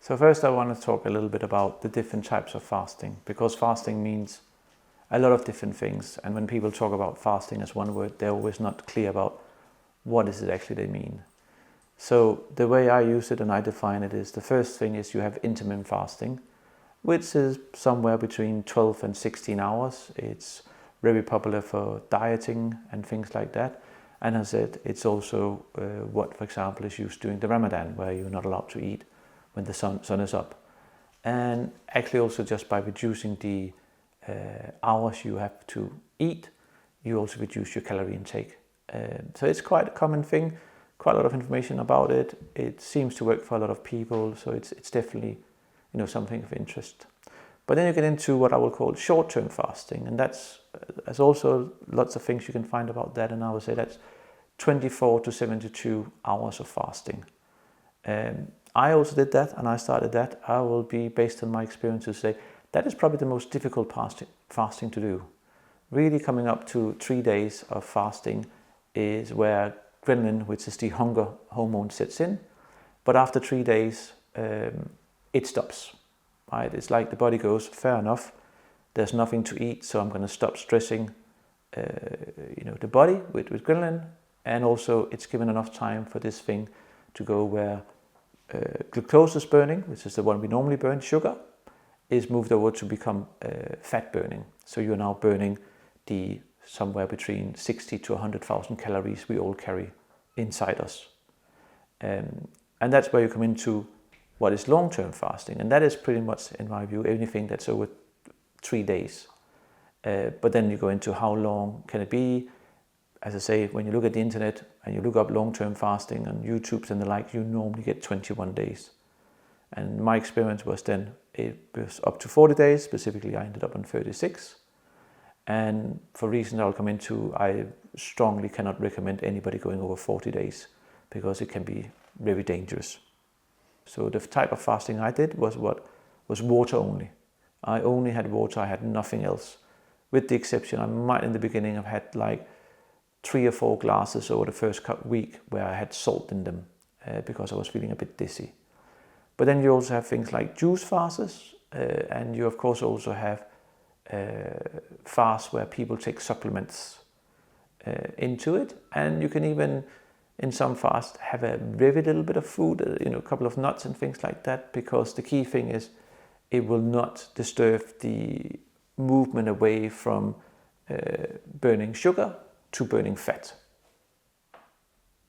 So first I want to talk a little bit about the different types of fasting, because fasting means a lot of different things. And when people talk about fasting as one word, they're always not clear about what is it actually they mean. So the way I use it and I define it is, the first thing is you have intermittent fasting, which is somewhere between 12 and 16 hours. It's very popular for dieting and things like that. And as I said, it's also what, for example, is used during the Ramadan, where you're not allowed to eat when the sun is up. And actually also just by reducing the hours you have to eat, you also reduce your calorie intake. So it's quite a common thing, quite a lot of information about it. It seems to work for a lot of people, so it's definitely, something of interest. But then you get into what I will call short-term fasting, and there's also lots of things you can find about that, and I would say that's 24 to 72 hours of fasting. I also did that, and I started that. I will be, based on my experiences, say that is probably the most difficult fasting to do. Really coming up to 3 days of fasting is where ghrelin, which is the hunger hormone, sets in. But after 3 days, it stops. Right? It's like the body goes, fair enough, there's nothing to eat, so I'm going to stop stressing the body with ghrelin. And also it's given enough time for this thing to go where glucose burning, which is the one we normally burn, sugar, is moved over to become fat burning. So you're now burning the somewhere between 60 to 100,000 calories we all carry inside us. And that's where you come into what is long-term fasting. And that is pretty much, in my view, anything that's over 3 days. But then you go into how long can it be. As I say, when you look at the internet and you look up long-term fasting on YouTube and the like, you normally get 21 days. And my experience was then it was up to 40 days. Specifically, I ended up on 36. And for reasons I'll come into, I strongly cannot recommend anybody going over 40 days because it can be very dangerous. So the type of fasting I did was water only. I only had water, I had nothing else. With the exception, I might in the beginning have had like 3 or 4 glasses over the first week where I had salt in them because I was feeling a bit dizzy. But then you also have things like juice fasts, and you of course also have fasts where people take supplements into it, and you can even in some fasts have a very little bit of food, a couple of nuts and things like that, because the key thing is it will not disturb the movement away from burning sugar to burning fat.